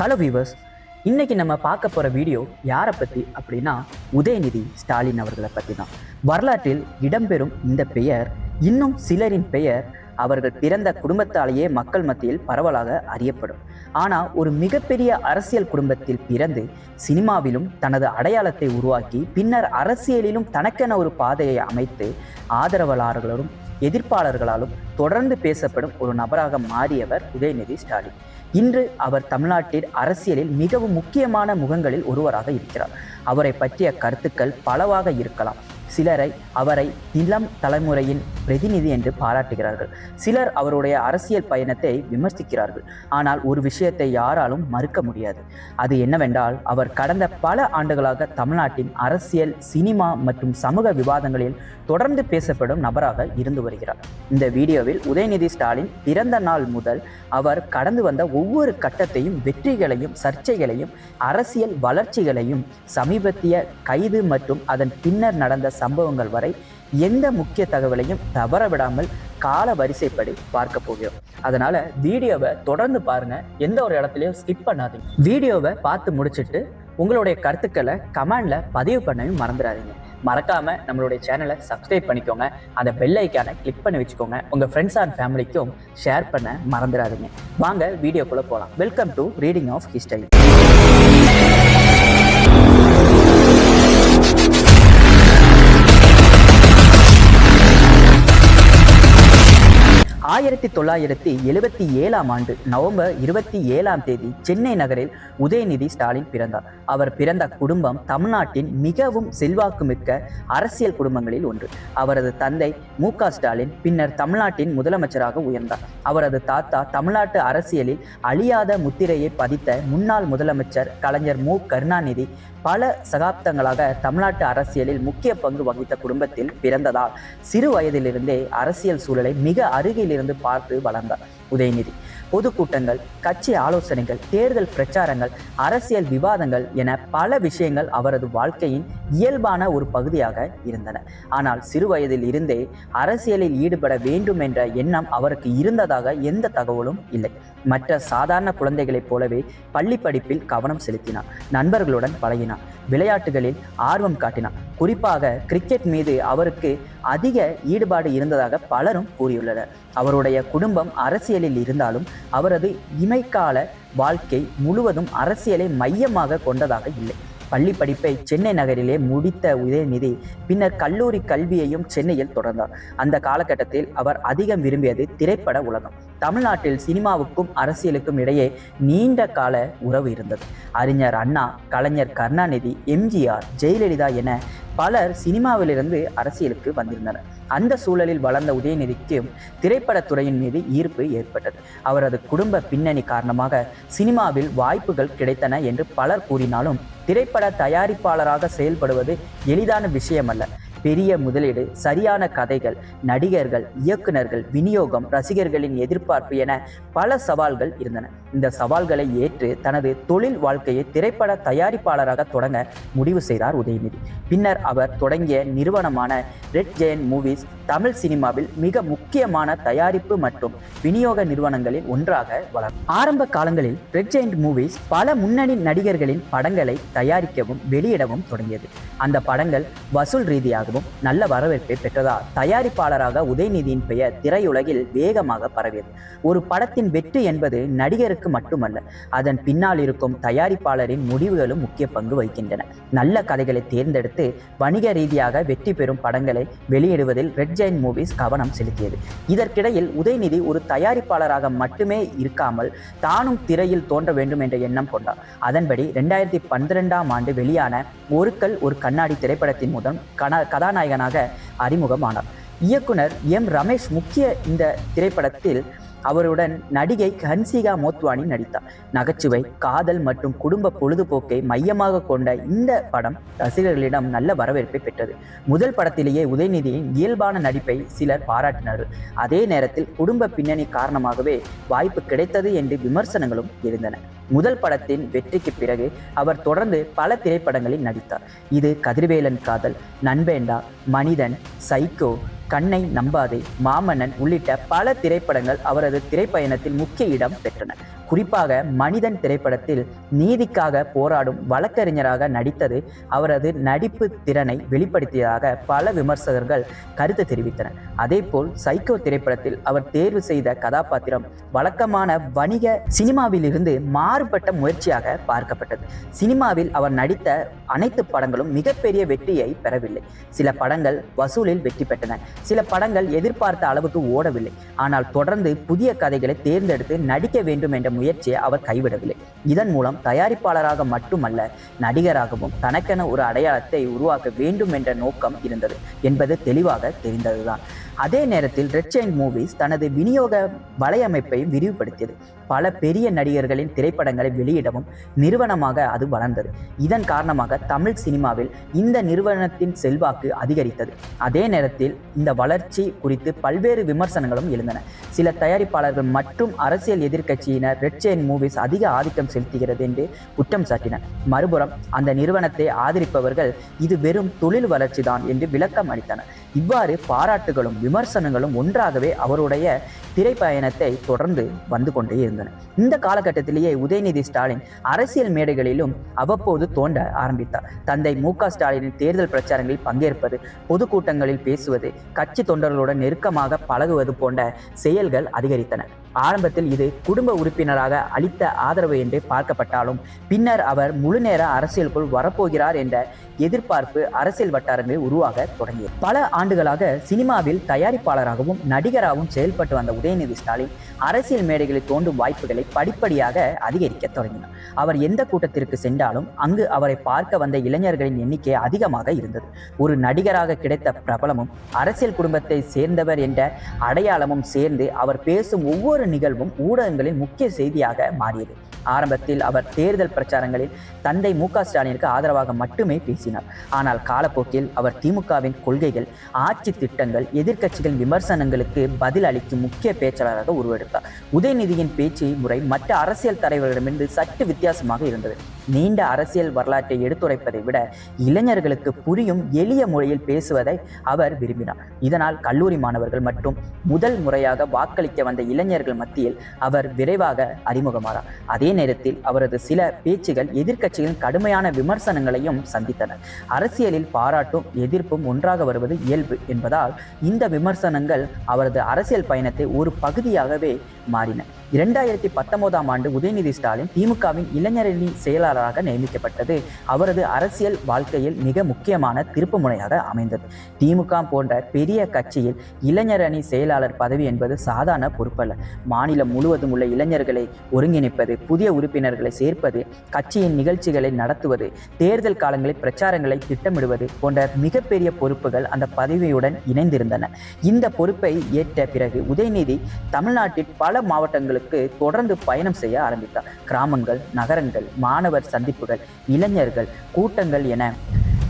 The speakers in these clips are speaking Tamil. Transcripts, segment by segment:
ஹலோ வீவர்ஸ், இன்னைக்கு நம்ம பார்க்க போகிற வீடியோ யாரை பற்றி அப்படின்னா உதயநிதி ஸ்டாலின் அவர்களை பற்றி தான். வரலாற்றில் இடம்பெறும் இந்த பெயர் இன்னும் சிலரின் பெயர் அவர்கள் பிறந்த குடும்பத்தாலேயே மக்கள் மத்தியில் பரவலாக அறியப்படும். ஆனால் ஒரு மிகப்பெரிய அரசியல் குடும்பத்தில் பிறந்து சினிமாவிலும் தனது அடையாளத்தை உருவாக்கி பின்னர் அரசியலிலும் தனக்கென ஒரு பாதையை அமைத்து ஆதரவாளர்களும் எதிர்ப்பாளர்களாலும் தொடர்ந்து பேசப்படும் ஒரு நபராக மாறியவர் உதயநிதி ஸ்டாலின். இன்று அவர் தமிழ்நாட்டின் அரசியலில் மிகவும் முக்கியமான முகங்களில் ஒருவராக இருக்கிறார். அவரை பற்றிய கருத்துக்கள் பலவாக இருக்கலாம். சிலரை அவரை இளம் தலைமுறையின் பிரதிநிதி என்று பாராட்டுகிறார்கள். சிலர் அவருடைய அரசியல் பயணத்தை விமர்சிக்கிறார்கள். ஆனால் ஒரு விஷயத்தை யாராலும் மறுக்க முடியாது. அது என்னவென்றால், அவர் கடந்த பல ஆண்டுகளாக தமிழ்நாட்டின் அரசியல், சினிமா மற்றும் சமூக விவாதங்களில் தொடர்ந்து பேசப்படும் நபராக இருந்து வருகிறார். இந்த வீடியோவில் உதயநிதி ஸ்டாலின் பிறந்த நாள் முதல் அவர் கடந்து வந்த ஒவ்வொரு கட்டத்தையும், வெற்றிகளையும், சர்ச்சைகளையும், அரசியல் வளர்ச்சிகளையும், சமீபத்திய கைது மற்றும் அதன் பின்னர் நடந்த சம்பவங்கள் வரை எந்த முக்கிய தகவலையும் தவற விடாமல் கால வரிசைப்படி பார்க்க போகிறோம். அதனால வீடியோவை தொடர்ந்து பாருங்க, எந்த ஒரு இடத்துலையும் ஸ்கிப் பண்ணாதீங்க. வீடியோவை பார்த்து முடிச்சுட்டு உங்களுடைய கருத்துக்களை கமெண்ட்ல பதிவு பண்ணவும் மறந்துடாதீங்க. மறக்காம நம்மளுடைய சேனலை சப்ஸ்கிரைப் பண்ணிக்கோங்க. அந்த பெல் ஐக்கானை கிளிக் பண்ணி வச்சுக்கோங்க. உங்க ஃப்ரெண்ட்ஸ் அண்ட் ஃபேமிலிக்கும் ஷேர் பண்ண மறந்துடாதீங்க. வாங்க வீடியோக்குள்ள போகலாம். Welcome to reading of history. 1977 ஆண்டு நவம்பர் 27 சென்னை நகரில் உதயநிதி ஸ்டாலின் பிறந்தார். அவர் பிறந்த குடும்பம் தமிழ்நாட்டின் மிகவும் செல்வாக்குமிக்க அரசியல் குடும்பங்களில் ஒன்று. அவரது தந்தை மு.க. ஸ்டாலின் பின்னர் தமிழ்நாட்டின் முதலமைச்சராக உயர்ந்தார். அவரது தாத்தா தமிழ்நாட்டு அரசியலில் அழியாத முத்திரையை பதித்த முன்னாள் முதலமைச்சர் கலைஞர் மு. கருணாநிதி பல சகாப்தங்களாக தமிழ்நாட்டு அரசியலில் முக்கிய பங்கு வகித்த குடும்பத்தில் பிறந்ததால் சிறு வயதிலிருந்தே அரசியல் சூழலை மிக அருகிலிருந்து பார்த்து வளர்ந்தார் உதயநிதி. பொதுக்கூட்டங்கள், கட்சி ஆலோசனைகள், தேர்தல் பிரச்சாரங்கள், அரசியல் விவாதங்கள் என பல விஷயங்கள் அவரது வாழ்க்கையின் இயல்பான ஒரு பகுதியாக இருந்தன. ஆனால் சிறு வயதில் இருந்தே அரசியலில் ஈடுபட வேண்டும் என்ற எண்ணம் அவருக்கு இருந்ததாக எந்த தகவலும் இல்லை. மற்ற சாதாரண குழந்தைகளைப் போலவே பள்ளி படிப்பில் கவனம் செலுத்தினார். நண்பர்களுடன் பழகினார். விளையாட்டுகளில் ஆர்வம் காட்டினார். குறிப்பாக கிரிக்கெட் மீது அவருக்கு அதிக ஈடுபாடு இருந்ததாக பலரும் கூறியுள்ளனர். அவருடைய குடும்பம் அரசியலில் இருந்தாலும் அவரது இமைக்கால வாழ்க்கை முழுவதும் அரசியலை மையமாக கொண்டதாக இல்லை. பள்ளி படிப்பை சென்னை நகரிலே முடித்த உதயநிதி பின்னர் கல்லூரி கல்வியையும் சென்னையில் தொடர்ந்தார். அந்த காலகட்டத்தில் அவர் அதிகம் விரும்பியது திரைப்பட உலகம். தமிழ்நாட்டில் சினிமாவுக்கும் அரசியலுக்கும் இடையே நீண்ட கால உறவு இருந்தது. அறிஞர் அண்ணா, கலைஞர் கருணாநிதி, எம்ஜிஆர், ஜெயலலிதா என பலர் சினிமாவிலிருந்து அரசியலுக்கு வந்திருந்தனர். அந்த சூழலில் வளர்ந்த உதயநிதிக்கும் திரைப்படத்துறையின் மீது ஈர்ப்பு ஏற்பட்டது. அவரது குடும்ப பின்னணி காரணமாக சினிமாவில் வாய்ப்புகள் கிடைத்தன என்று பலர் கூறினாலும் திரைப்பட தயாரிப்பாளராக செயல்படுவது எளிதான விஷயமல்ல. பெரிய முதலீடு, சரியான கதைகள், நடிகர்கள், இயக்குநர்கள், விநியோகம், ரசிகர்களின் எதிர்பார்ப்பு என பல சவால்கள் இருந்தன. இந்த சவால்களை ஏற்று தனது தொழில் வாழ்க்கையை திரைப்பட தயாரிப்பாளராக தொடங்க முடிவு செய்தார் உதயநிதி. பின்னர் அவர் தொடங்கிய நிறுவனமான ரெட் ஜெயண்ட் மூவிஸ் தமிழ் சினிமாவில் மிக முக்கியமான தயாரிப்பு மற்றும் விநியோக நிறுவனங்களில் ஒன்றாக வளர்ந்தது. ஆரம்ப காலங்களில் ரெட் ஜெயண்ட் மூவிஸ் பல முன்னணி நடிகர்களின் படங்களை தயாரிக்கவும் வெளியிடவும் தொடங்கியது. அந்த படங்கள் வசூல் ரீதியாகவும் நல்ல வரவேற்பை பெற்றதால் தயாரிப்பாளராக உதயநிதியின் பெயர் திரையுலகில் வேகமாக பரவியது. ஒரு படத்தின் வெற்றி என்பது நடிகருக்கு மட்டுமல்ல, அதன் பின்னால் இருக்கும் தயாரிப்பாளரின் முடிவுகளும் முக்கிய பங்கு வகிக்கின்றன. நல்ல கதைகளை தேர்ந்தெடுத்து வணிக ரீதியாக வெற்றி பெறும் படங்களை வெளியிடுவதில் ரெட் ஜெயண்ட் மூவிஸ் கவனம் செலுத்தியது. இதற்கிடையில் உதயநிதி ஒரு தயாரிப்பாளராக மட்டுமே இருக்காமல் தானும் திரையில் தோன்ற வேண்டும் என்ற எண்ணம் கொண்டார். அதன்படி 2012 ஆண்டு வெளியான ஒரு கல் ஒரு கண்ணாடி திரைப்படத்தின் மூலம் கதாநாயகனாக அறிமுகமானார். இயக்குனர் எம். ரமேஷ் முக்கிய இந்த திரைப்படத்தில் அவருடன் நடிகை ஹன்சிகா மோத்வானி நடித்தார். நகைச்சுவை, காதல் மற்றும் குடும்ப பொழுதுபோக்கை மையமாக கொண்ட இந்த படம் ரசிகர்களிடம் நல்ல வரவேற்பை பெற்றது. முதல் படத்திலேயே உதயநிதியின் இயல்பான நடிப்பை சிலர் பாராட்டினார்கள். அதே நேரத்தில் குடும்ப பின்னணி காரணமாகவே வாய்ப்பு கிடைத்தது என்று விமர்சனங்களும் இருந்தன. முதல் படத்தின் வெற்றிக்கு பிறகு அவர் தொடர்ந்து பல திரைப்படங்களில் நடித்தார். இது கதிர்வேலன் காதல், நண்பேண்டா, மனிதன், சைக்கோ, கண்ணை நம்பாதே, மாமன்னன் உள்ளிட்ட பல திரைப்படங்கள் அவரது திரைப்பயணத்தில் முக்கிய இடம் பெற்றன. குறிப்பாக மனிதன் திரைப்படத்தில் நீதிக்காக போராடும் வழக்கறிஞராக நடித்தது அவரது நடிப்பு திறனை வெளிப்படுத்தியதாக பல விமர்சகர்கள் கருத்து தெரிவித்தனர். அதேபோல் சைக்கோ திரைப்படத்தில் அவர் தேர்வு செய்த கதாபாத்திரம் வழக்கமான வணிக சினிமாவிலிருந்து மாறுபட்ட முயற்சியாக பார்க்கப்பட்டது. சினிமாவில் அவர் நடித்த அனைத்து படங்களும் மிகப்பெரிய வெற்றியை பெறவில்லை. சில படங்கள் வசூலில் வெற்றி பெற்றன, சில படங்கள் எதிர்பார்த்த அளவுக்கு ஓடவில்லை. ஆனால் தொடர்ந்து புதிய கதைகளை தேர்ந்தெடுத்து நடிக்க வேண்டும் என்ற முயற்சியை அவர் கைவிடவில்லை. இதன் மூலம் தயாரிப்பாளராக மட்டுமல்ல, நடிகராகவும் தனக்கென ஒரு அடையாளத்தை உருவாக்க வேண்டும் என்ற நோக்கம் இருந்தது என்பது தெளிவாக தெரிந்ததுதான். அதே நேரத்தில் ரெட் செயின் மூவிஸ் தனது விநியோக வலையமைப்பை விரிவுபடுத்தியது. பல பெரிய நடிகர்களின் திரைப்படங்களை வெளியிடவும் நிறுவனமாக அது வளர்ந்தது. இதன் காரணமாக தமிழ் சினிமாவில் இந்த நிறுவனத்தின் செல்வாக்கு அதிகரித்தது. அதே நேரத்தில் இந்த வளர்ச்சி குறித்து பல்வேறு விமர்சனங்களும் எழுந்தன. சில தயாரிப்பாளர்கள் மற்றும் அரசியல் எதிர்க்கட்சியினர் ரெட் செயின் மூவிஸ் அதிக ஆதிக்கம் செலுத்துகிறது என்று குற்றம் சாட்டினர். மறுபுறம் அந்த நிறுவனத்தை ஆதரிப்பவர்கள் இது வெறும் தொழில் வளர்ச்சி தான் என்று விளக்கம் அளித்தனர். இவ்வாறு பாராட்டுகளும் விமர்சனங்களும் ஒன்றாகவே அவருடைய திரைப்பயணத்தை தொடர்ந்து வந்து கொண்டே இருந்தன. இந்த காலகட்டத்திலேயே உதயநிதி ஸ்டாலின் அரசியல் மேடைகளிலும் அவ்வப்போது தோன்ற ஆரம்பித்தார். தந்தை மு.க. ஸ்டாலினின் தேர்தல் பிரச்சாரங்களில் பங்கேற்பது, பொதுக்கூட்டங்களில் பேசுவது, கட்சி தொண்டர்களுடன் நெருக்கமாக பழகுவது போன்ற செயல்கள் அதிகரித்தன. ஆரம்பத்தில் இது குடும்ப உறுப்பினராக அளித்த ஆதரவு என்று பார்க்கப்பட்டாலும் பின்னர் அவர் முழுநேர அரசியலுக்குள் வரப்போகிறார் என்ற எதிர்பார்ப்பு அரசியல் வட்டாரங்களில் உருவாக தொடங்கியது. பல ஆண்டுகளாக சினிமாவில் தயாரிப்பாளராகவும் நடிகராகவும் செயல்பட்டு வந்த உதயநிதி ஸ்டாலின் அரசியல் மேடைகளில் தோன்றும் வாய்ப்புகளை படிப்படியாக அதிகரிக்க தொடங்கினார். அவர் எந்த கூட்டத்திற்கு சென்றாலும் அங்கு அவரை பார்க்க வந்த இளைஞர்களின் எண்ணிக்கை அதிகமாக இருந்தது. ஒரு நடிகராக கிடைத்த பிரபலமும் அரசியல் குடும்பத்தை சேர்ந்தவர் என்ற அடையாளமும் சேர்ந்து அவர் பேசும் ஒவ்வொரு நிகழ்வும் ஊடகங்களின் முக்கிய செய்தியாக மாறியது. ஆரம்பத்தில் அவர் தேர்தல் பிரச்சாரங்களில் தந்தை மு.க. ஸ்டாலினுக்கு ஆதரவாக மட்டுமே பேசினார். ஆனால் காலப்போக்கில் அவர் திமுகவின் கொள்கைகள், ஆட்சி திட்டங்கள், எதிர்க்கட்சிகளின் விமர்சனங்களுக்கு பதில் அளிக்கும் முக்கிய பேச்சாளராக உருவெடுத்தார். உதயநிதியின் பேச்சு முறை மற்ற அரசியல் தலைவர்களிடமிருந்து சற்று வித்தியாசமாக இருந்தது. நீண்ட அரசியல் வரலாற்றை எடுத்துரைப்பதை விட இளைஞர்களுக்கு புரியும் எளிய மொழியில் பேசுவதை அவர் விரும்பினார். இதனால் கல்லூரி மாணவர்கள் மற்றும் முதல் முறையாக வாக்களிக்க வந்த இளைஞர்கள் மத்தியில் அவர் விரைவாக அறிமுகமானார். அதே நேரத்தில் அவரது சில பேச்சுகள் எதிர்க்கட்சிகளின் கடுமையான விமர்சனங்களையும் சந்தித்தன. அரசியலில் பாராட்டும் எதிர்ப்பும் ஒன்றாக வருவது இயல்பு என்பதால் இந்த விமர்சனங்கள் அவரது அரசியல் பயணத்தை ஒரு பகுதியாகவே மாறின. 2019ஆம் ஆண்டு உதயநிதி ஸ்டாலின் திமுகவின் இளைஞரணி செயலாளராக நியமிக்கப்பட்டது அவரது அரசியல் வாழ்க்கையில் மிக முக்கியமான திருப்பு முனையாக அமைந்தது. திமுக போன்ற பெரிய கட்சியில் இளைஞரணி செயலாளர் பதவி என்பது சாதாரண பொறுப்பல்ல. மாநிலம் முழுவதும் உள்ள இளைஞர்களை ஒருங்கிணைப்பது, புதிய உறுப்பினர்களை சேர்ப்பது, கட்சியின் நிகழ்ச்சிகளை நடத்துவது, தேர்தல் காலங்களில் பிரச்சாரங்களை திட்டமிடுவது போன்ற மிகப்பெரிய பொறுப்புகள் அந்த பதவியுடன் இணைந்திருந்தன. இந்த பொறுப்பை ஏற்ற பிறகு உதயநிதி தமிழ்நாட்டில் பல மாவட்டங்களுக்கு தொடர்ந்து பயணம் செய்ய ஆரம்பித்தார். கிராமங்கள், நகரங்கள், மாணவர் சந்திப்புகள், இளைஞர்கள் கூட்டங்கள் என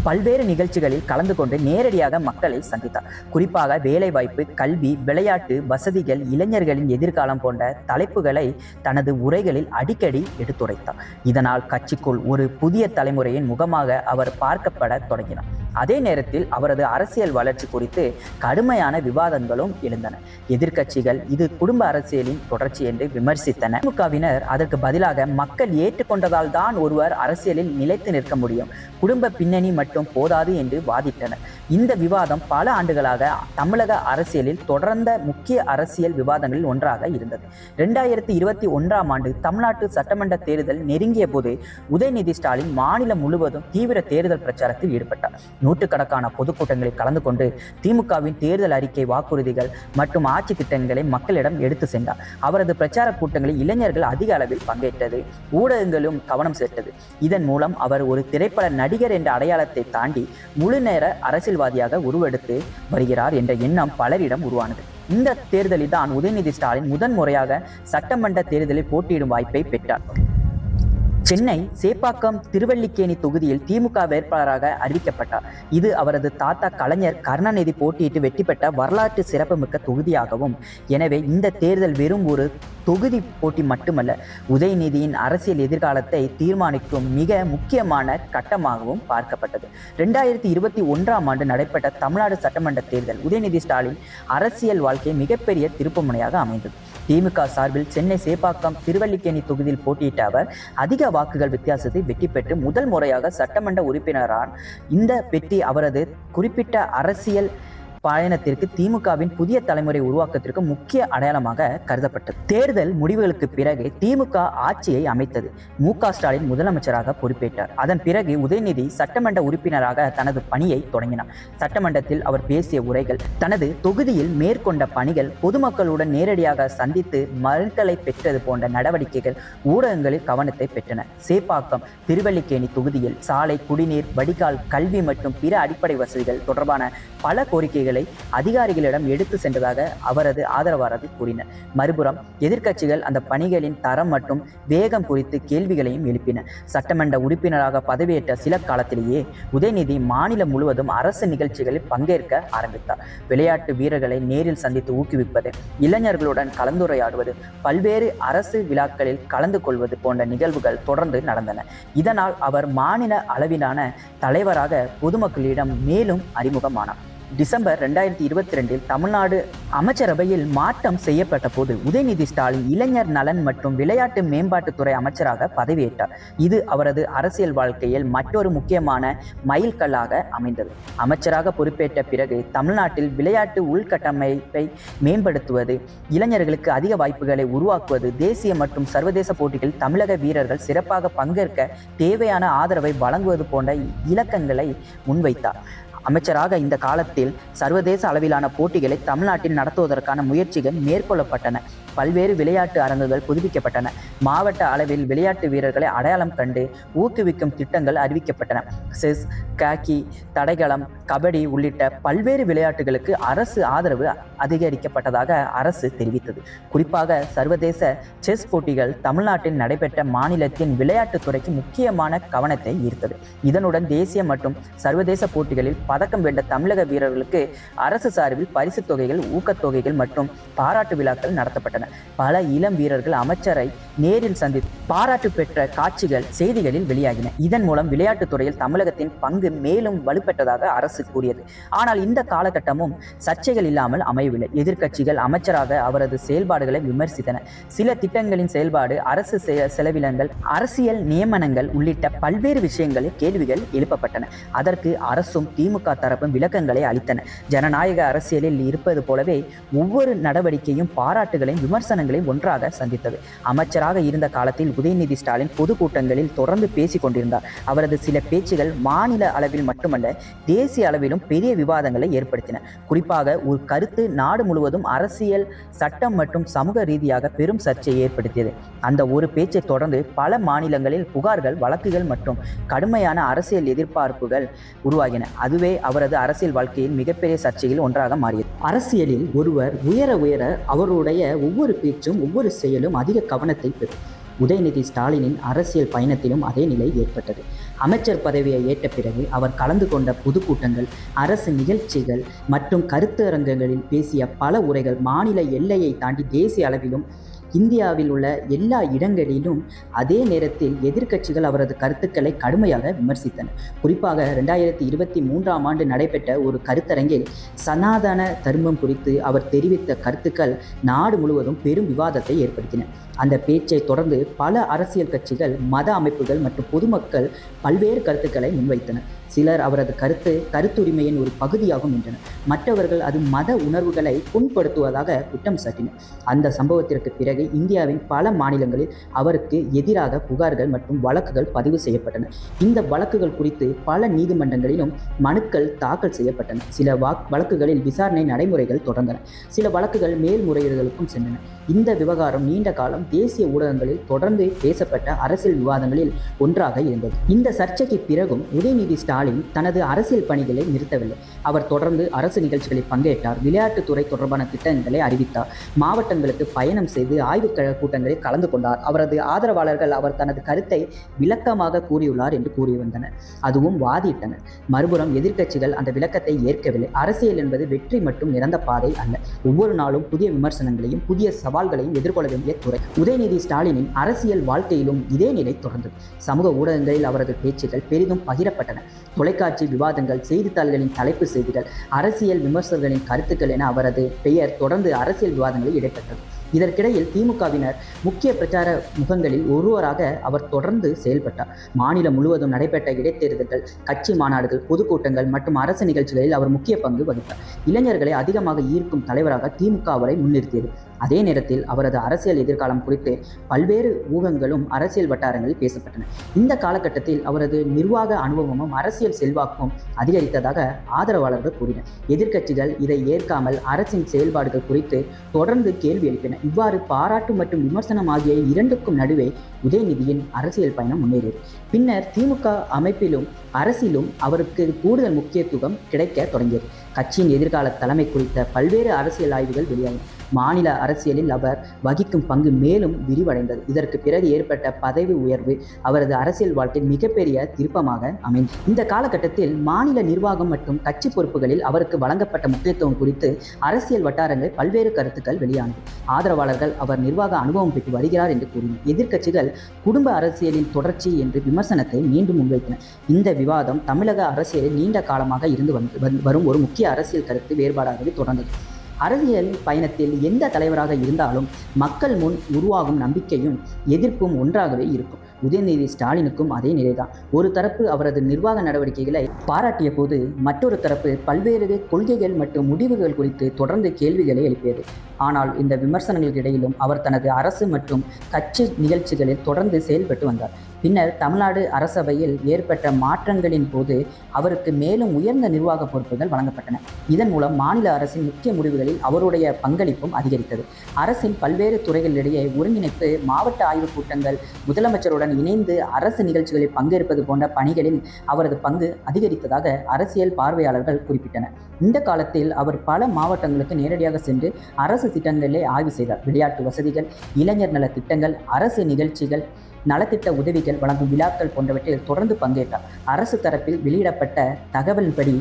பல்வேறு நிகழ்ச்சிகளில் கலந்து கொண்டு நேரடியாக மக்களை சந்தித்தார். குறிப்பாக வேலைவாய்ப்பு, கல்வி, விளையாட்டு, வசதிகள், இளைஞர்களின் எதிர்காலம் போன்ற தலைப்புகளை தனது உரைகளில் அடிக்கடி எடுத்துரைத்தார். இதனால் கட்சிக்குள் ஒரு புதிய தலைமுறையின் முகமாக அவர் பார்க்கப்பட தொடங்கினார். அதே நேரத்தில் அவரது அரசியல் வளர்ச்சி குறித்து கடுமையான விவாதங்களும் எழுந்தன. எதிர்க்கட்சிகள் இது குடும்ப அரசியலின் தொடர்ச்சி என்று விமர்சித்தன. திமுகவினர் அதற்கு பதிலாக மக்கள் ஏற்றுக்கொண்டதால் தான் ஒருவர் அரசியலில் நிலைத்து நிற்க முடியும், குடும்ப பின்னணி மட்டும் போதாது என்று வாதிட்டனர். இந்த விவாதம் பல ஆண்டுகளாக தமிழக அரசியலில் தொடர்ந்த முக்கிய அரசியல் விவாதங்களில் ஒன்றாக இருந்தது. 2021ஆம் ஆண்டு தமிழ்நாட்டு சட்டமன்ற தேர்தல் நெருங்கிய போது உதயநிதி ஸ்டாலின் மாநிலம் முழுவதும் தீவிர தேர்தல் பிரச்சாரத்தில் ஈடுபட்டார். நூற்றுக்கணக்கான பொதுக்கூட்டங்களில் கலந்து கொண்டு திமுகவின் தேர்தல் அறிக்கை, வாக்குறுதிகள் மற்றும் ஆட்சி திட்டங்களை மக்களிடம் எடுத்து சென்றார். அவரது பிரச்சார கூட்டங்களில் இளைஞர்கள் அதிக அளவில் பங்கேற்றது, ஊடகங்களும் கவனம் செலுத்தது. இதன் மூலம் அவர் ஒரு திரைப்பட நடிகர் என்ற அடையாளத்தை தாண்டி முழு நேர அரசியல்வாதியாக உருவெடுத்து வருகிறார் என்ற எண்ணம் பலரிடம் உருவானது. இந்த தேர்தலில் தான் உதயநிதி ஸ்டாலின் முதன்முறையாக சட்டமன்ற தேர்தலில் போட்டியிடும் வாய்ப்பை பெற்றார். சென்னை சேப்பாக்கம் திருவல்லிக்கேணி தொகுதியில் திமுக வேட்பாளராக அறிவிக்கப்பட்டார். இது அவரது தாத்தா கலைஞர் கருணாநிதி போட்டியிட்டு வெற்றி பெற்ற வரலாற்று சிறப்புமிக்க தொகுதியாகவும், எனவே இந்த தேர்தல் வெறும் ஒரு தொகுதி போட்டி மட்டுமல்ல, உதயநிதியின் அரசியல் எதிர்காலத்தை தீர்மானிக்கும் மிக முக்கியமான கட்டமாகவும் பார்க்கப்பட்டது. 2021ஆம் ஆண்டு நடைபெற்ற தமிழ்நாடு சட்டமன்ற தேர்தல் உதயநிதி ஸ்டாலின் அரசியல் வாழ்க்கை மிகப்பெரிய திருப்புமுனையாக அமைந்தது. திமுக சார்பில் சென்னை சேப்பாக்கம் திருவல்லிக்கேணி தொகுதியில் போட்டியிட்ட அவர் அதிக வாக்குகள் வித்தியாசத்தை வெற்றி பெற்று முதல் முறையாக சட்டமன்ற உறுப்பினரான இந்த வெற்றி அவரது குறிப்பிட்ட அரசியல் பயணத்திற்கு திமுகவின் புதிய தலைமுறை உருவாக்கத்திற்கு முக்கிய அடையாளமாக கருதப்பட்டது. தேர்தல் முடிவுகளுக்கு பிறகு திமுக ஆட்சியை அமைத்தது. மு.க.ஸ்டாலின் முதலமைச்சராக பொறுப்பேற்றார். அதன் பிறகு உதயநிதி சட்டமன்ற உறுப்பினராக தனது பணியை தொடங்கினார். சட்டமன்றத்தில் அவர் பேசிய உரைகள், தனது தொகுதியில் மேற்கொண்ட பணிகள், பொதுமக்களுடன் நேரடியாக சந்தித்து மனுக்களை பெற்றது போன்ற நடவடிக்கைகள் ஊடகங்களில் கவனத்தை பெற்றன. சேப்பாக்கம் திருவல்லிக்கேணி தொகுதியில் சாலை, குடிநீர், வடிகால், கல்வி மற்றும் பிற அடிப்படை வசதிகள் தொடர்பான பல கோரிக்கைகளை அதிகாரிகளிடம் எடுத்து சென்றதாக அவரது ஆதரவாளர்கள் கூறினர். மறுபுறம் எதிர்க்கட்சிகள் அந்த பணிகளின் தரம் மற்றும் வேகம் குறித்து கேள்விகளையும் எழுப்பின. சட்டமன்ற உறுப்பினராக பதவியேற்ற சில காலத்திலேயே உதயநிதி மாநிலம் முழுவதும் அரசு நிகழ்ச்சிகளில் பங்கேற்க ஆரம்பித்தார். விளையாட்டு வீரர்களை நேரில் சந்தித்து ஊக்குவிப்பது, இளைஞர்களுடன் கலந்துரையாடுவது, பல்வேறு அரசு விழாக்களில் கலந்து கொள்வது போன்ற நிகழ்வுகள் தொடர்ந்து நடந்தன. இதனால் அவர் மாநில அளவிலான தலைவராக பொதுமக்களிடம் மேலும் அறிமுகமானார். டிசம்பர் 2022 தமிழ்நாடு அமைச்சரவையில் மாற்றம் செய்யப்பட்ட போது உதயநிதி ஸ்டாலின் இளைஞர் நலன் மற்றும் விளையாட்டு மேம்பாட்டுத்துறை அமைச்சராக பதவியேற்றார். இது அவரது அரசியல் வாழ்க்கையில் மற்றொரு முக்கியமான மைல்கல்லாக அமைந்தது. அமைச்சராக பொறுப்பேற்ற பிறகு தமிழ்நாட்டில் விளையாட்டு உள்கட்டமைப்பை மேம்படுத்துவது, இளைஞர்களுக்கு அதிக வாய்ப்புகளை உருவாக்குவது, தேசிய மற்றும் சர்வதேச போட்டிகளில் தமிழக வீரர்கள் சிறப்பாக பங்கேற்க தேவையான ஆதரவை வழங்குவது போன்ற இலக்குகளை முன்வைத்தார். அமைச்சராக இந்த காலத்தில் சர்வதேச அளவிலான போட்டிகளை தமிழ்நாட்டில் நடத்துவதற்கான முயற்சிகள் மேற்கொள்ளப்பட்டன. பல்வேறு விளையாட்டு அரங்குகள் புதுப்பிக்கப்பட்டன. மாவட்ட அளவில் விளையாட்டு வீரர்களை அடையாளம் கண்டு ஊக்குவிக்கும் திட்டங்கள் அறிவிக்கப்பட்டன. செஸ், காக்கி, தடகளம், கபடி உள்ளிட்ட பல்வேறு விளையாட்டுகளுக்கு அரசு ஆதரவு அதிகரிக்கப்பட்டதாக அரசு தெரிவித்தது. குறிப்பாக சர்வதேச செஸ் போட்டிகள் தமிழ்நாட்டில் நடைபெற்ற மாநிலத்தின் விளையாட்டுத்துறைக்கு முக்கியமான கவனத்தை ஈர்த்தது. இதனுடன் தேசிய மற்றும் சர்வதேச போட்டிகளில் பதக்கம் வென்ற தமிழக வீரர்களுக்கு அரசு சார்பில் பரிசு தொகைகள், ஊக்கத்தொகைகள் மற்றும் பாராட்டு விழாக்கள் நடத்தப்பட்டன. பல இளம் வீரர்கள் அமைச்சரை நேரில் சந்தித்து பாராட்டு பெற்ற காட்சிகள் செய்திகளில் வெளியாகின. இதன் மூலம் விளையாட்டுத் துறையில் தமிழகத்தின் பங்கு மேலும் வலுப்பெற்றதாக அரசு கூறியது. ஆனால் இந்த காலகட்டமும் சர்ச்சைகள் இல்லாமல் அமையவில்லை. எதிர்க்கட்சிகள் அமைச்சராக அவரது செயல்பாடுகளை விமர்சித்தன. சில திட்டங்களின் செயல்பாடு, அரசு செலவினங்கள், அரசியல் நியமனங்கள் உள்ளிட்ட பல்வேறு விஷயங்களில் கேள்விகள் எழுப்பப்பட்டன. அதற்கு அரசும் திமுக தரப்பும் விளக்கங்களை அளித்தன. ஜனநாயக அரசியலில் இருப்பது போலவே ஒவ்வொரு நடவடிக்கையும் பாராட்டுகளையும் விமர்சனங்களையும் ஒன்றாக சந்தித்தது. அமைச்சராக இருந்த காலத்தில் உதயநிதி ஸ்டாலின் பொதுக்கூட்டங்களில் தொடர்ந்து பேசிக் கொண்டிருந்தார். அவரது சில பேச்சுகள் மாநில அளவில் மட்டுமல்ல, தேசிய அளவிலும் பெரிய விவாதங்களை ஏற்படுத்தின. குறிப்பாக ஒரு கருத்து நாடு முழுவதும் அரசியல், சட்டம் மற்றும் சமூக ரீதியாக பெரும் சர்ச்சையை ஏற்படுத்தியது. அந்த ஒரு பேச்சை தொடர்ந்து பல மாநிலங்களில் புகார்கள், வழக்குகள் மற்றும் கடுமையான அரசியல் எதிர்பார்ப்புகள் உருவாகின. அதுவே அவரது அரசியல் வாழ்க்கையில் மிகப்பெரிய சர்ச்சையில் ஒன்றாக மாறியது. அரசியலில் ஒருவர் உயர உயர அவருடைய ஒவ்வொரு பேச்சும், ஒவ்வொரு செயலும் அதிக கவனத்தை பெறும். உதயநிதி ஸ்டாலினின் அரசியல் பயணத்திலும் அதே நிலை ஏற்பட்டது. அமைச்சர் பதவியை ஏற்ற பிறகு அவர் கலந்து கொண்ட பொதுக்கூட்டங்கள், அரசு நிகழ்ச்சிகள் மற்றும் கருத்தரங்குகளில் பேசிய பல உரைகள் மாநில எல்லையை தாண்டி தேசிய அளவிலும் இந்தியாவில் உள்ள எல்லா இடங்களிலும் அதே நேரத்தில் எதிர்க்கட்சிகள் அவரது கருத்துக்களை கடுமையாக விமர்சித்தன. குறிப்பாக 2023 நடைபெற்ற ஒரு கருத்தரங்கில் சனாதன தர்மம் குறித்து அவர் தெரிவித்த கருத்துக்கள் நாடு முழுவதும் பெரும் விவாதத்தை ஏற்படுத்தின. அந்த பேச்சை தொடர்ந்து பல அரசியல் கட்சிகள், மத அமைப்புகள் மற்றும் பொதுமக்கள் பல்வேறு கருத்துக்களை முன்வைத்தனர். சிலர் அவரது கருத்துரிமையின் ஒரு பகுதியாகும் என்றனர். மற்றவர்கள் அது மத உணர்வுகளை புண்படுத்துவதாக குற்றம் சாட்டினர். அந்த சம்பவத்திற்கு பிறகு இந்தியாவின் பல மாநிலங்களில் அவருக்கு எதிராக புகார்கள் மற்றும் வழக்குகள் பதிவு செய்யப்பட்டன. இந்த வழக்குகள் குறித்து பல நீதிமன்றங்களிலும் மனுக்கள் தாக்கல் செய்யப்பட்டன. சில வழக்குகளில் விசாரணை நடைமுறைகள் தொடர்ந்தன. சில வழக்குகள் மேல்முறையீடுகளுக்கும் சென்றன. இந்த விவகாரம் நீண்ட காலம் தேசிய ஊடகங்களில் தொடர்ந்து பேசப்பட்ட அரசியல் விவாதங்களில் ஒன்றாக இருந்தது. இந்த சர்ச்சைக்கு பிறகும் உதயநிதி ஸ்டாலின் தனது அரசியல் பணிகளை நிறுத்தவில்லை. அவர் தொடர்ந்து அரசு நிகழ்ச்சிகளில் பங்கேற்றார். விளையாட்டுத்துறை தொடர்பான திட்டங்களை அறிவித்தார். மாவட்டங்களுக்கு பயணம் செய்து ஆய்வுக் கூட்டங்களில் கலந்து கொண்டார். அவரது ஆதரவாளர்கள் அவர் தனது கருத்தை விளக்கமாக கூறியுள்ளார் என்று கூறி வந்தனர். அதுவும் வாதிட்டனர். மறுபுறம் எதிர்க்கட்சிகள் அந்த விளக்கத்தை ஏற்கவில்லை. அரசியல் என்பது வெற்றி மற்றும் நிரந்த பாதை அல்ல. ஒவ்வொரு நாளும் புதிய விமர்சனங்களையும் புதிய சவால்களையும் எதிர்கொள்ள வேண்டிய துறை. உதயநிதி ஸ்டாலினின் அரசியல் வாழ்க்கையிலும் இதே நிலை தொடர்ந்தது. சமூக ஊடகங்களில் அவரது பேச்சுகள் பெரிதும் பகிரப்பட்டன. தொலைக்காட்சி விவாதங்கள், செய்தித்தாள்களின் தலைப்பு செய்திகள், அரசியல் விமர்சகர்களின் கருத்துக்கள் என அவரது பெயர் தொடர்ந்து அரசியல் விவாதங்களில் இடம்பெற்றது. இதற்கிடையில் திமுகவினர் முக்கிய பிரச்சார முகங்களில் ஒருவராக அவர் தொடர்ந்து செயல்பட்டார். மாநிலம் முழுவதும் நடைபெற்ற இடைத்தேர்தல்கள், கட்சி மாநாடுகள், பொதுக்கூட்டங்கள் மற்றும் அரசு நிகழ்ச்சிகளில் அவர் முக்கிய பங்கு வகித்தார். இளைஞர்களை அதிகமாக ஈர்க்கும் தலைவராக திமுக அவரை முன்னிறுத்தியது. அதே நேரத்தில் அவரது அரசியல் எதிர்காலம் குறித்து பல்வேறு ஊகங்களும் அரசியல் வட்டாரங்களில் பேசப்பட்டன. இந்த காலகட்டத்தில் அவரது நிர்வாக அனுபவமும் அரசியல் செல்வாக்கும் அதிகரித்ததாக ஆதரவாளர்கள் கூறினர். எதிர்க்கட்சிகள் இதை ஏற்காமல் அரசின் செயல்பாடுகள் குறித்து தொடர்ந்து கேள்வி எழுப்பின. இவ்வாறு பாராட்டு மற்றும் விமர்சனம் ஆகிய இரண்டுக்கும் நடுவே உதயநிதியின் அரசியல் பயணம் முன்னேறியது. பின்னர் திமுக அமைப்பிலும் அரசியலும் அவருக்கு கூடுதல் முக்கியத்துவம் கிடைக்க தொடங்கியது. கட்சியின் எதிர்கால தலைமை குறித்த பல்வேறு அரசியல் ஆய்வுகள் வெளியாகின. மாநில அரசியலில் அவர் வகிக்கும் பங்கு மேலும் விரிவடைந்தது. இதற்கு பிறகு ஏற்பட்ட பதவி உயர்வு அவரது அரசியல் வாழ்க்கையில் மிகப்பெரிய திருப்பமாக அமைந்தது. இந்த காலகட்டத்தில் மாநில நிர்வாகம் மற்றும் கட்சி பொறுப்புகளில் அவருக்கு வழங்கப்பட்ட முக்கியத்துவம் குறித்து அரசியல் வட்டாரங்கள் பல்வேறு கருத்துக்கள் வெளியானது. ஆதரவாளர்கள் அவர் நிர்வாக அனுபவம் பெற்று வருகிறார் என்று கூறினர். எதிர்க்கட்சிகள் குடும்ப அரசியலின் தொடர்ச்சி என்று விமர்சனத்தை மீண்டும் முன்வைத்தனர். இந்த விவாதம் தமிழக அரசியலில் நீண்ட காலமாக இருந்து வரும் ஒரு முக்கிய அரசியல் கருத்து வேறுபாடாகவே தொடர்ந்தது. அரசியல் பயணத்தில் எந்த தலைவராக இருந்தாலும் மக்கள் முன் உருவாகும் நம்பிக்கையும் எதிர்ப்பும் ஒன்றாகவே இருக்கும். உதயநிதி ஸ்டாலினுக்கும் அதே நிலைதான். ஒரு தரப்பு அவரது நிர்வாக நடவடிக்கைகளை பாராட்டிய போது மற்றொரு தரப்பு பல்வேறு கொள்கைகள் மற்றும் முடிவுகள் குறித்து தொடர்ந்து கேள்விகளை எழுப்பியது. ஆனால் இந்த விமர்சனங்களுக்கு இடையிலும் அவர் தனது அரசு மற்றும் கட்சி நிகழ்ச்சிகளில் தொடர்ந்து செயல்பட்டு வந்தார். பின்னர் தமிழ்நாடு அரசவையில் ஏற்பட்ட மாற்றங்களின் போது அவருக்கு மேலும் உயர்ந்த நிர்வாக பொறுப்புகள் வழங்கப்பட்டன. இதன் மூலம் மாநில அரசின் முக்கிய முடிவுகளில் அவருடைய பங்களிப்பும் அதிகரித்தது. அரசின் பல்வேறு துறைகளிடையே ஒருங்கிணைப்பு, மாவட்ட ஆய்வுக் கூட்டங்கள், முதலமைச்சருடன் இணைந்து அரசு நிகழ்ச்சிகளில் பங்கேற்பது போன்ற பணிகளில் அவரது பங்கு அதிகரித்ததாக அரசியல் பார்வையாளர்கள் குறிப்பிட்டனர். இந்த காலத்தில் அவர் பல மாவட்டங்களுக்கு நேரடியாக சென்று அரசு திட்டங்களை ஆய்வு செய்தார். விளையாட்டு வசதிகள், இளைஞர் நல திட்டங்கள், அரசு நிகழ்ச்சிகள், நலத்திட்ட உதவிகள் வழங்கும் விழாக்கள் போன்றவற்றில் தொடர்ந்து பங்கேற்றார். அரசு தரப்பில் வெளியிடப்பட்ட தகவலின்படி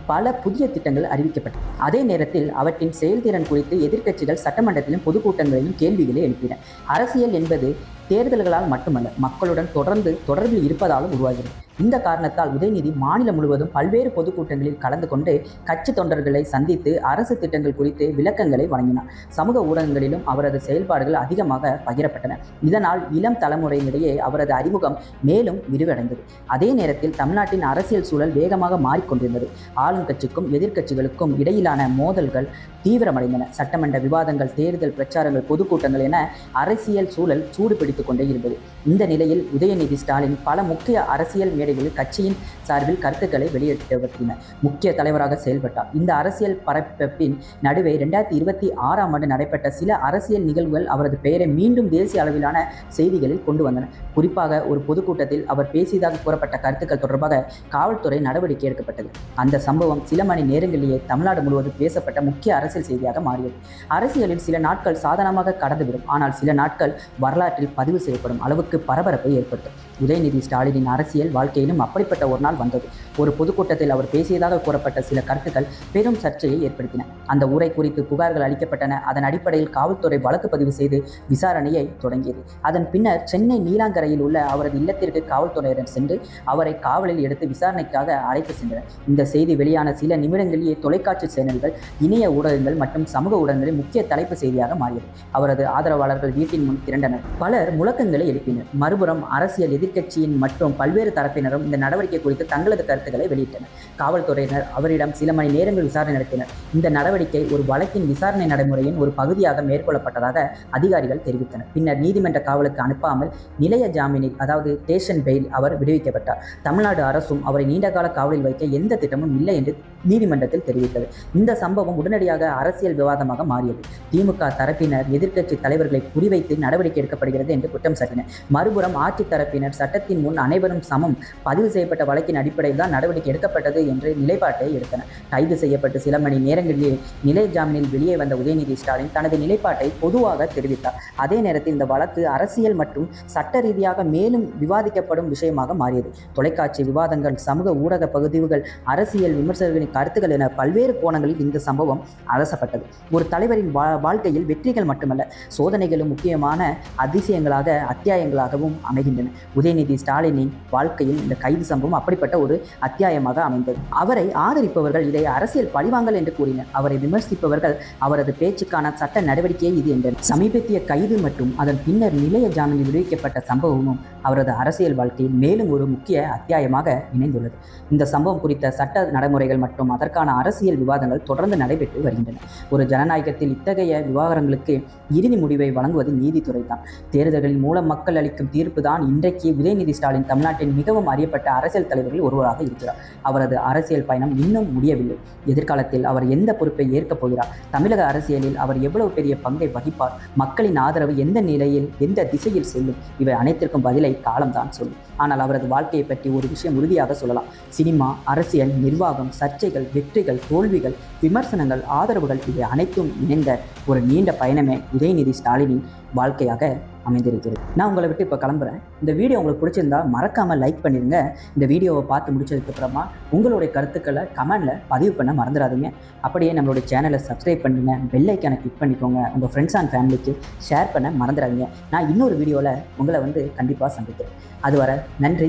பல புதிய திட்டங்கள் அறிவிக்கப்பட்டன. அதே நேரத்தில் அவற்றின் செயல்திறன் குறித்து எதிர்க்கட்சிகள் சட்டமன்றத்திலும் பொதுக்கூட்டங்களிலும் கேள்விகளை எழுப்பின. அரசியல் என்பது தேர்தல்களால் மட்டுமல்ல, மக்களுடன் தொடர்பில் இருப்பதாலும் உருவாகிறது. இந்த காரணத்தால் உதயநிதி மாநிலம் முழுவதும் பல்வேறு பொதுக்கூட்டங்களில் கலந்து கொண்டு கட்சி தொண்டர்களை சந்தித்து அரசு திட்டங்கள் குறித்து விளக்கங்களை வழங்கினார். சமூக ஊடகங்களிலும் அவரது செயல்பாடுகள் அதிகமாக பகிரப்பட்டன. இதனால் இளம் தலைமுறையினிடையே அவரது அறிமுகம் மேலும் விரிவடைந்தது. அதே நேரத்தில் தமிழ்நாட்டின் அரசியல் சூழல் வேகமாக மாறிக்கொண்டிருந்தது. ஆளும் கட்சிக்கும் எதிர்க்கட்சிகளுக்கும் இடையிலான மோதல்கள் தீவிரமடைந்தன. சட்டமன்ற விவாதங்கள், தேர்தல் பிரச்சாரங்கள், பொதுக்கூட்டங்கள் என அரசியல் சூழல் சூடு பிடித்துக் கொண்டே இருந்தது. இந்த நிலையில் உதயநிதி ஸ்டாலின் பல முக்கிய அரசியல் மேடைகளில் கட்சியின் சார்பில் கருத்துக்களை வெளியிட்டவற்றின முக்கிய தலைவராக செயல்பட்டார். இந்த அரசியல் பரப்பின் நடுவே 2026ஆம் ஆண்டு நடைபெற்ற சில அரசியல் நிகழ்வுகள் அவரது பெயரை மீண்டும் தேசிய அளவிலான செய்திகளில் கொண்டு வந்தன. குறிப்பாக ஒரு பொதுக்கூட்டத்தில் அவர் பேசியதாக கூறப்பட்ட கருத்துக்கள் தொடர்பாக காவல்துறை நடவடிக்கை எடுக்கப்பட்டது. அந்த சம்பவம் சில மணி நேரங்களிலேயே தமிழ்நாடு முழுவதும் பேசப்பட்ட முக்கிய அரசியல் செய்தியாக மாறியது. அரசியலில் சில நாட்கள் சாதாரணமாக கடந்துவிடும், ஆனால் சில நாட்கள் வரலாற்றில் பதிவு செய்யப்படும் அளவுக்கு பரபரப்பை ஏற்படுத்தும். உதயநிதி ஸ்டாலினின் அரசியல் வாழ்க்கையிலும் அப்படிப்பட்ட ஒரு நாள் வந்தது. ஒரு பொதுக்கூட்டத்தில் அவர் பேசியதாக கூறப்பட்ட சில கருத்துக்கள் பெரும் சர்ச்சையை ஏற்படுத்தின. அந்த உரை குறித்து புகார்கள் அளிக்கப்பட்டன. அதன் அடிப்படையில் காவல்துறை வழக்கு பதிவு செய்து விசாரணையை தொடங்கியது. அதன் பின்னர் சென்னை நீலாங்கரையில் உள்ள அவரது இல்லத்திற்கு காவல்துறையினர் சென்று அவரை காவலில் எடுத்து விசாரணைக்காக அழைத்து சென்றனர். இந்த செய்தி வெளியான சில நிமிடங்களிலேயே தொலைக்காட்சி சேனல்கள், இணைய ஊடகங்கள் மற்றும் சமூக ஊடகங்களில் முக்கிய தலைப்பு செய்தியாக மாறியது. அவரது ஆதரவாளர்கள் வீட்டின் முன் திரண்டனர். பலர் முழக்கங்களை எழுப்பினர். மறுபுறம் அரசியல் எதிர்க்கட்சியின் மற்றும் பல்வேறு தரப்பினரும் இந்த நடவடிக்கை குறித்து தங்களது கருத்துக்களை வெளியிட்டனர். காவல்துறையினர் அவரிடம் சில மணி நேரங்கள் விசாரணை நடத்தினர். இந்த நடவடிக்கை ஒரு வழக்கின் விசாரணை நடைமுறையின் ஒரு பகுதியாக மேற்கொள்ளப்பட்டதாக அதிகாரிகள் தெரிவித்தனர். பின்னர் நீதிமன்ற காவலுக்கு அனுப்பாமல் நிலைய ஜாமீனில், அதாவது ஸ்டேஷன் பெயில், அவர் விடுவிக்கப்பட்டார். தமிழ்நாடு அரசும் அவரை நீண்டகால காவலில் வைக்க எந்த திட்டமும் இல்லை என்று நீதிமன்றத்தில் தெரிவித்தது. இந்த சம்பவம் உடனடியாக அரசியல் விவாதமாக மாறியது. திமுக தரப்பினர் எதிர்க்கட்சி தலைவர்களை குறிவைத்து நடவடிக்கை எடுக்கப்படுகிறது என்று குற்றம் சாட்டினர். மறுபுறம் ஆட்சி தரப்பினர் சட்டத்தின் முன் அனைவரும் சமம், பதிவு செய்யப்பட்ட வழக்கின் அடிப்படையில் தான் நடவடிக்கை எடுக்கப்பட்டது என்று நிலைப்பாட்டை எடுத்தனர். கைது செய்யப்பட்டு சில மணி நேரங்களிலேயே நிலைய ஜாமீனில் வெளியே வந்த உதயநிதி ஸ்டாலின் தனது நிலைப்பாட்டை பொதுவாக தெரிவித்தார். அதே நேரத்தில் இந்த வழக்கு அரசியல் மற்றும் சட்ட ரீதியாக மேலும் விவாதிக்கப்படும் விஷயமாக மாறியது. தொலைக்காட்சி விவாதங்கள், சமூக ஊடக பதிவுகள், அரசியல் விமர்சகர்களின் கருத்துக்கள் என பல்வேறு கோணங்களில் இந்த சம்பவம் அலசப்பட்டது. ஒரு தலைவரின் வாழ்க்கையில் வெற்றிகள் மட்டுமல்ல, சோதனைகளும் முக்கியமான அதிசயங்களாக அத்தியாயங்களாகவும் அமைகின்றன. உதயநிதி ஸ்டாலினின் வாழ்க்கையில் இந்த கைது சம்பவம் அப்படிப்பட்ட ஒரு அத்தியாயமாக அமைந்தது. அவரை ஆதரிப்பவர்கள் இதை அரசியல் பழிவாங்கல் என்று கூறினர். அவரை விமர்சிப்பவர்கள் அவரது பேச்சுக்கான சட்ட நடவடிக்கையை இது என்றனர். சமீபத்திய கைது மற்றும் அதன் பின்னர் நிலைய ஜாமீனில் விடுவிக்கப்பட்ட சம்பவமும் அவரது அரசியல் வாழ்க்கையில் மேலும் ஒரு முக்கிய அத்தியாயமாக இணைந்துள்ளது. இந்த சம்பவம் குறித்த சட்ட நடைமுறைகள் மற்றும் அதற்கான அரசியல் விவாதங்கள் தொடர்ந்து நடைபெற்று வருகின்றன. ஒரு ஜனநாயகத்தில் இத்தகைய விவகாரங்களுக்கு இறுதி முடிவை வழங்குவது நீதித்துறை தான். தேர்தல்களின் மூலம் மக்கள் அளிக்கும் தீர்ப்பு தான். இன்றைக்கு உதயநிதி ஸ்டாலின் தமிழ்நாட்டின் மிகவும் அறியப்பட்ட அரசியல் தலைவர்கள் ஒருவராக இருக்கிறார். அவரது அரசியல் பயணம் இன்னும் முடியவில்லை. எதிர்காலத்தில் அவர் எந்த பொறுப்பை ஏற்கப் போகிறார்? தமிழக அரசியலில் அவர் எவ்வளவு பெரிய பங்கை வகிப்பார்? மக்களின் ஆதரவு எந்த நிலையில், எந்த திசையில் செல்லும்? இவை அனைத்திற்கும் பதிலை காலம்தான் சொல்லும். ஆனால் அவரது வாழ்க்கையை பற்றி ஒரு விஷயம் உறுதியாக சொல்லலாம். சினிமா, அரசியல், நிர்வாகம், சர்ச்சைகள், வெற்றிகள், தோல்விகள், விமர்சனங்கள், ஆதரவுகள் இவை அனைத்தும் இணைந்த ஒரு நீண்ட பயணமே உதயநிதி ஸ்டாலினின் வாழ்க்கையாக அமைந்திருக்கிறது. நான் உங்களை விட்டு இப்போ கிளம்புறேன். இந்த வீடியோ உங்களுக்கு பிடிச்சிருந்தா மறக்காமல் லைக் பண்ணிடுங்க. இந்த வீடியோவை பார்த்து முடிச்சதுக்கப்புறமா உங்களுடைய கருத்துக்களை கமெண்டில் பதிவு பண்ண மறந்துடாதீங்க. அப்படியே நம்மளுடைய சேனலை சப்ஸ்கிரைப் பண்ணுங்க, பெல் ஐக்கானை கிளிக் பண்ணிக்கோங்க. உங்கள் ஃப்ரெண்ட்ஸ் அண்ட் ஃபேமிலிக்கு ஷேர் பண்ண மறந்துடாதீங்க. நான் இன்னொரு வீடியோவில் உங்களை கண்டிப்பாக சந்திக்கிறேன். அதுவரை நன்றி.